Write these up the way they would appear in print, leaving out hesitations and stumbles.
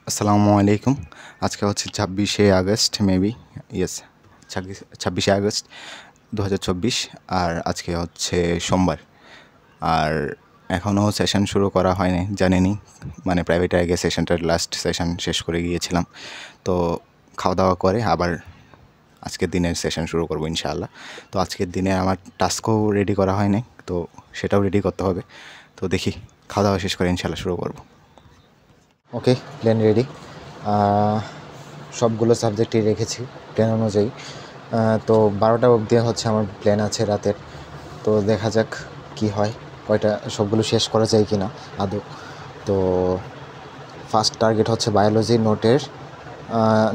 আসসালামু আলাইকুম। আজকে হচ্ছে ২৬শে আগস্ট মেবি, ইয়েস ২৬শে আগস্ট ২০২৪। আর আজকে হচ্ছে সোমবার। আর এখনও সেশন শুরু করা হয়নি, জানেনই। মানে প্রাইভেটে আগে সেশনটার লাস্ট সেশন শেষ করে গিয়েছিলাম। তো খাওয়া দাওয়া করে আবার আজকের দিনের সেশন শুরু করবো ইনশাআল্লাহ। তো আজকের দিনে আমার টাস্কও রেডি করা হয়নি, তো সেটাও রেডি করতে হবে। তো দেখি, খাওয়া দাওয়া শেষ করে ইনশাআল্লাহ শুরু করবো। ওকে, প্ল্যান রেডি। সবগুলো সাবজেক্টই রেখেছি প্ল্যান অনুযায়ী। তো 12টা অবধি হচ্ছে আমার প্ল্যান আছে রাতের। তো দেখা যাক কি হয়, কয়টা সবগুলো শেষ করা যায় কি না আদৌ। তো ফার্স্ট টার্গেট হচ্ছে বায়োলজি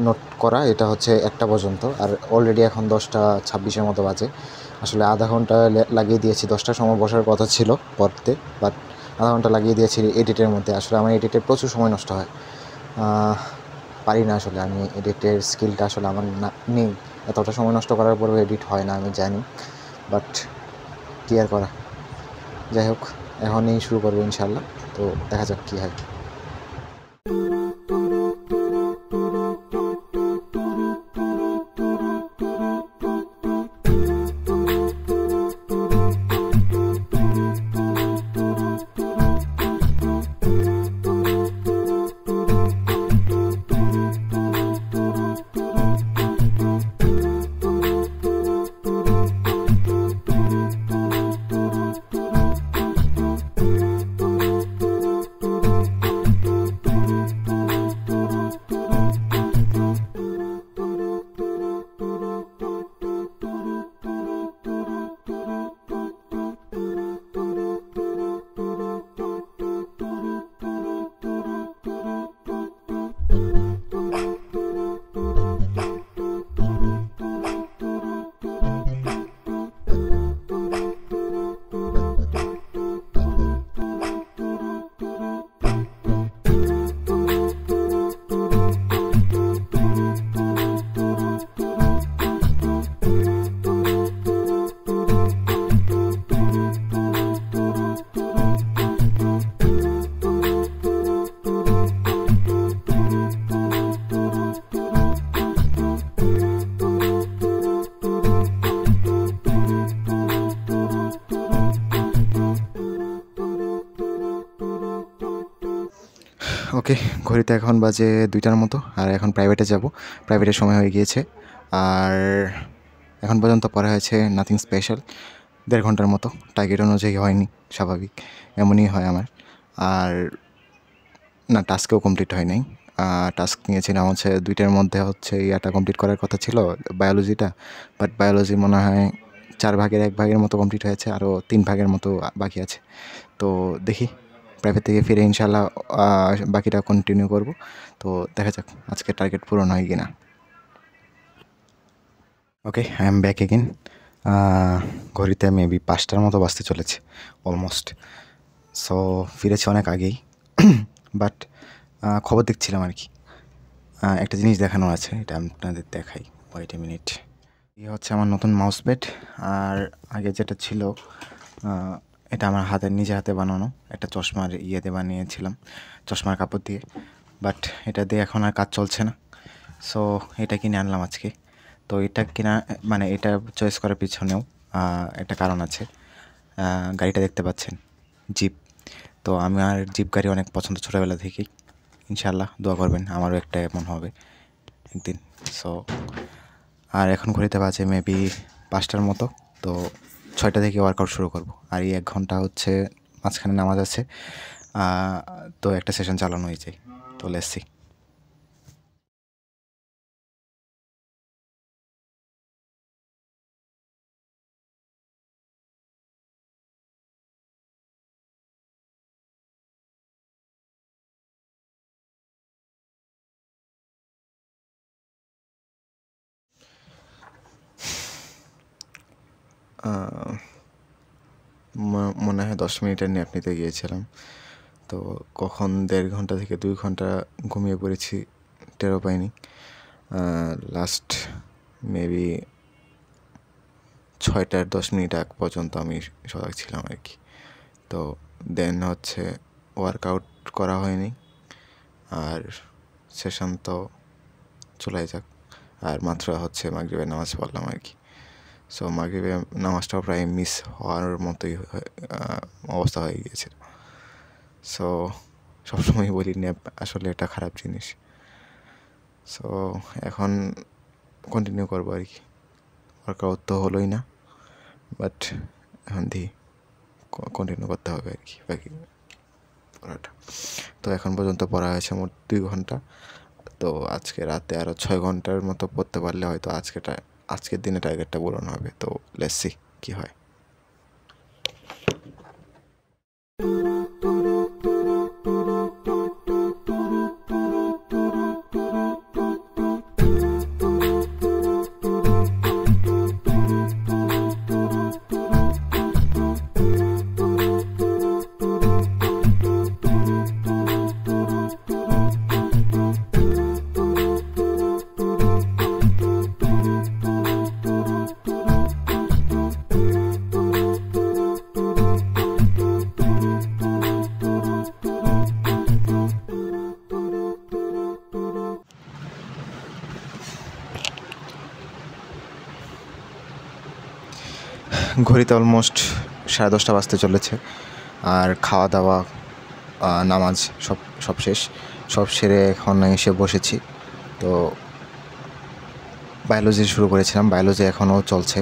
নোট করা, এটা হচ্ছে 1টা পর্যন্ত। আর অলরেডি এখন 10টা 26-এর মতো বাজে। আসলে আধা ঘন্টা লাগিয়ে দিয়েছি, 10টার সময় বসার কথা ছিল পড়তে, বাট আধা ঘন্টা লাগিয়ে দিয়েছি এডিটের মধ্যে। আসলে আমার এডিটে প্রচুর সময় নষ্ট হয়, পারি না আসলে। আমি এডিটের স্কিলটা আসলে আমার নেই। এতটা সময় নষ্ট করার পরেও এডিট হয় না, আমি জানি, বাট কী আর করা। যাই হোক, এখনই শুরু করবো ইনশাল্লাহ। তো দেখা যাক কী হয়। ওকে, ঘড়িতে এখন বাজে 2টার মতো। আর এখন প্রাইভেটে যাব, প্রাইভেটের সময় হয়ে গিয়েছে। আর এখন পর্যন্ত পড়া হয়েছে নাথিং স্পেশাল, 1.5 ঘন্টার মতো। টার্গেট অনুযায়ী হয়নি, স্বাভাবিক, এমনই হয় আমার। আর না, টাস্কেও কমপ্লিট হয় নাই। টাস্ক নিয়েছিলাম হচ্ছে 2টার মধ্যে, হচ্ছে ইয়াটা কমপ্লিট করার কথা ছিল, বায়োলজিটা। বাট বায়োলজি মনে হয় 4 ভাগের 1 ভাগের মতো কমপ্লিট হয়েছে, আরও 3 ভাগের মতো বাকি আছে। তো দেখি, প্রাইভেট থেকে ফিরে ইনশাল্লাহ বাকিটা কন্টিনিউ করব। তো দেখা যাক আজকের টার্গেট পূরণ হয় কি না। ওকে, আই এম ব্যাক এগেন। ঘড়িতে মেবি 5টার মতো বাজতে চলেছে অলমোস্ট। সো ফিরেছি অনেক আগেই, বাট খবর দেখছিলাম আর কি। একটা জিনিস দেখানো আছে, এটা আপনাদের দেখাই। Wait a minute. এই হচ্ছে আমার নতুন মাউস প্যাড। আর আগে যেটা ছিল, এটা আমার নিজে হাতে বানানো একটা চশমার ইয়েতে বানিয়েছিলাম, চশমার কাপড় দিয়ে। বাট এটা দিয়ে এখন আর কাজ চলছে না, সো এটা কিনে আনলাম আজকে। তো এটা কিনা, মানে এটা চয়েস করার পিছনেও একটা কারণ আছে। গাড়িটা দেখতে পাচ্ছেন, জিপ। তো আমার জিপ গাড়ি অনেক পছন্দ ছোটোবেলা থেকেই। ইনশাল্লাহ দোয়া করবেন আমারও একটা এমন হবে একদিন। সো আর এখন ঘড়িতে বাজে মেবি 5টার মতো। তো 6টা থেকে ওয়ার্কআউট শুরু করব। আর এই 1 ঘন্টা হচ্ছে মাঝখানে নামাজ আছে, তো একটা সেশন চালানো হয়ে যায়। তো লেটস সি। মনে হয় 10 মিনিটের ন্যাপ নিতে গিয়েছিলাম। তো কখন 1.5 ঘন্টা থেকে 2 ঘন্টা ঘুমিয়ে পড়েছি টেরও পাইনি। লাস্ট মেবি 6টার 10 মিনিট আগ পর্যন্ত আমি সজাগ ছিলাম আর কি। তো দেন হচ্ছে ওয়ার্কআউট করা হয়নি। আর সেশন তো চলে যাক। আর মাত্র হচ্ছে মাগরিবের নামাজ পড়লাম আর কি। সো মাগরিবের নামাজটাও প্রায় মিস হওয়ার মতোই অবস্থা হয়ে গিয়েছিল। সো সবসময় বলি ন্যাপ আসলে এটা খারাপ জিনিস। সো এখন কন্টিনিউ করবো আর কি। ওয়ার্কআউট তো হলোই না, বাট এখন কন্টিনিউ করতে হবে আর কি বাকি পড়াটা। তো এখন পর্যন্ত পড়া হয়েছে মোট 2 ঘন্টা। তো আজকে রাতে আরও 6 ঘন্টার মতো পড়তে পারলে হয়তো আজকের দিনে টার্গেটটা পূরণ হবে। তো লেটস সি কী হয়। ঘড়িতে অলমোস্ট 10:30 বাজতে চলেছে। আর খাওয়া দাওয়া নামাজ সব শেষ। সব সেরে এখন এসে বসেছি। তো বায়োলজি শুরু করেছিলাম, বায়োলজি এখনও চলছে,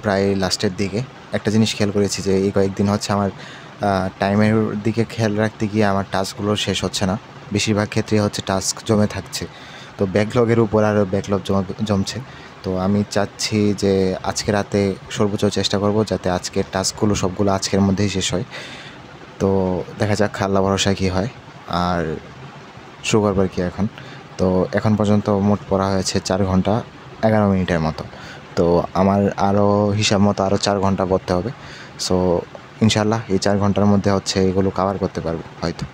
প্রায় লাস্টের দিকে। একটা জিনিস খেয়াল করেছি যে এই কয়েকদিন হচ্ছে আমার টাইমের দিকে খেয়াল রাখতে গিয়ে আমার টাস্কগুলো শেষ হচ্ছে না। বেশিরভাগ ক্ষেত্রে হচ্ছে টাস্ক জমে থাকছে। তো ব্যাকলগের উপর আরও ব্যাকলগ জমছে। তো আমি চাচ্ছি যে আজকে রাতে সর্বোচ্চ চেষ্টা করব যাতে আজকের টাস্কগুলো সবগুলো আজকের মধ্যেই শেষ হয়। তো দেখা যাক আল্লাহ ভরসা কী হয়। আর শুরু করবার কি এখন। তো এখন পর্যন্ত মোট পড়া হয়েছে 4 ঘন্টা 11 মিনিটের মতো। তো আমার আরও হিসাব মতো আরও 4 ঘন্টা পড়তে হবে। সো ইনশাল্লাহ এই 4 ঘন্টার মধ্যে হচ্ছে এগুলো কভার করতে পারবো হয়তো।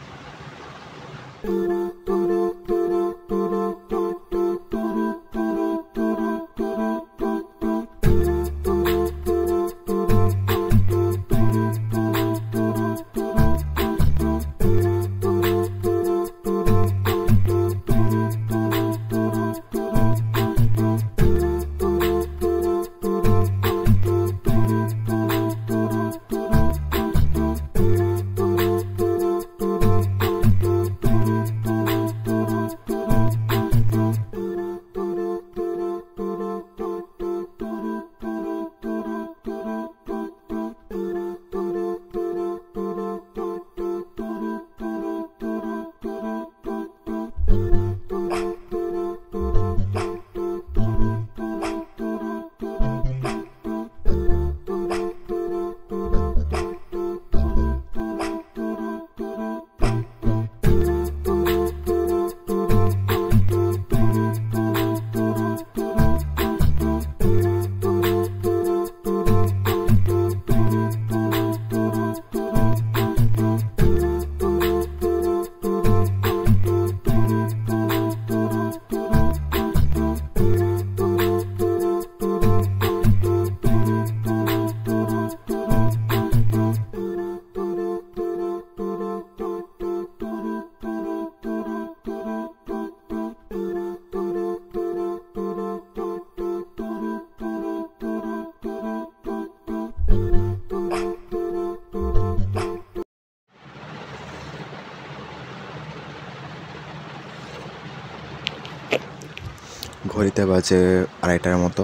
ঘড়িতে বাজে 2:30টার মতো।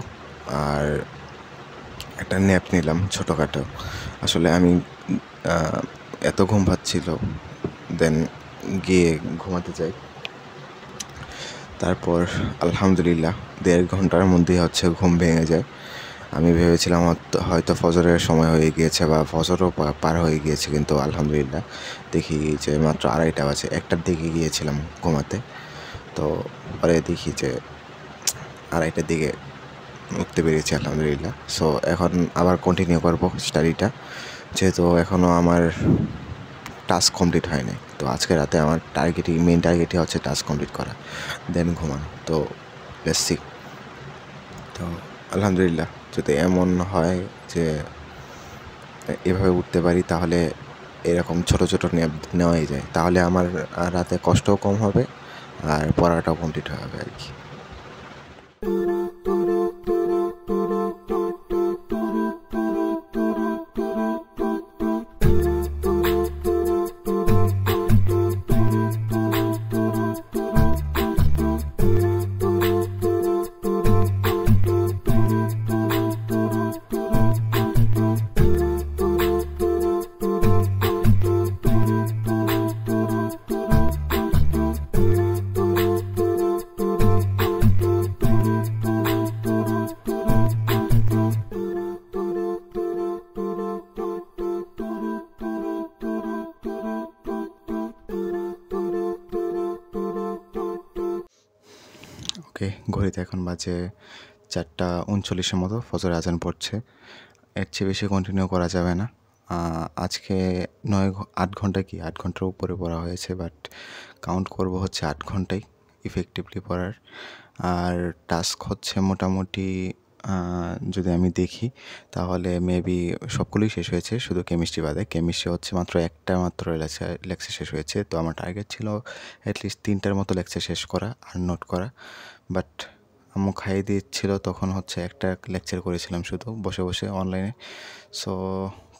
আর একটা ন্যাপ নিলাম ছোটোখাটো। আসলে আমি এত ঘুম পাচ্ছিল, দেন গিয়ে ঘুমাতে যাই। তারপর আলহামদুলিল্লাহ 1.5 ঘন্টার মধ্যেই হচ্ছে ঘুম ভেঙে যায়। আমি ভেবেছিলাম হয়তো ফজরের সময় হয়ে গিয়েছে বা ফজরও পার হয়ে গিয়েছে, কিন্তু আলহামদুলিল্লাহ দেখি যে মাত্র 2:30 বাজে। 1টার দিকে গিয়েছিলাম ঘুমাতে, তো পরে দেখি যে 2:30টার দিকে উঠতে পেরেছি আলহামদুলিল্লাহ। সো এখন আবার কন্টিনিউ করবো স্টাডিটা, যেহেতু এখনও আমার টাস্ক কমপ্লিট হয়নি। তো আজকে রাতে আমার মেইন টার্গেটই হচ্ছে টাস্ক কমপ্লিট করা, দেন ঘুমানো। তো লেটস সি। তো আলহামদুলিল্লাহ যদি এমন হয় যে এভাবে উঠতে পারি, তাহলে এরকম ছোটো ছোটো নেওয়াই যায়, তাহলে আমার রাতে কষ্টও কম হবে আর পড়াটাও কমপ্লিট হবে আর কি। ওকে, ঘড়িতে এখন বাজে 4:39 মতো, ফজরের আজান পড়ছে। এর চেয়ে বেশি কন্টিনিউ করা যাবে না। আজকে 8 ঘন্টা কি 8 ঘন্টার উপরে পড়া হয়েছে, বাট কাউন্ট করব হচ্ছে 8 ঘন্টাই ইফেক্টিভলি পড়ার। আর টাস্ক হচ্ছে মোটামুটি যদি আমি দেখি তাহলে মেবি সবগুলোই শেষ হয়েছে, শুধু কেমিস্ট্রি বাদে। কেমিস্ট্রি হচ্ছে মাত্র একটা লেকচার শেষ হয়েছে। তো আমার টার্গেট ছিল অ্যাটলিস্ট 3টার মতো লেকচার শেষ করা আর নোট করা, বাট আম্মু খাইয়ে দিচ্ছিল তখন হচ্ছে একটা লেকচার করেছিলাম শুধু বসে বসে অনলাইনে। সো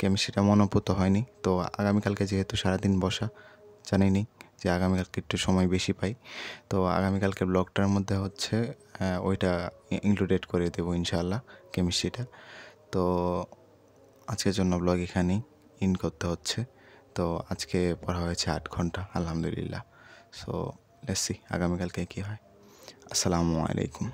কেমিস্ট্রিটা মনোপুত হয়নি। তো আগামীকালকে যেহেতু সারাদিন বসা, জানিনি যে আগামীকালকে একটু সময় বেশি পাই, তো আগামীকালকে ব্লগটার মধ্যে হচ্ছে ওইটা ইনক্লুডেড করে দেবো ইনশাআল্লাহ, কেমিস্ট্রিটা। তো আজকের জন্য ব্লগ এখানেই ইন করতে হচ্ছে। তো আজকে পড়া হয়েছে 8 ঘন্টা আলহামদুলিল্লাহ। সো লেটস সি আগামীকালকে কী হয়। আসসালামু আলাইকুম।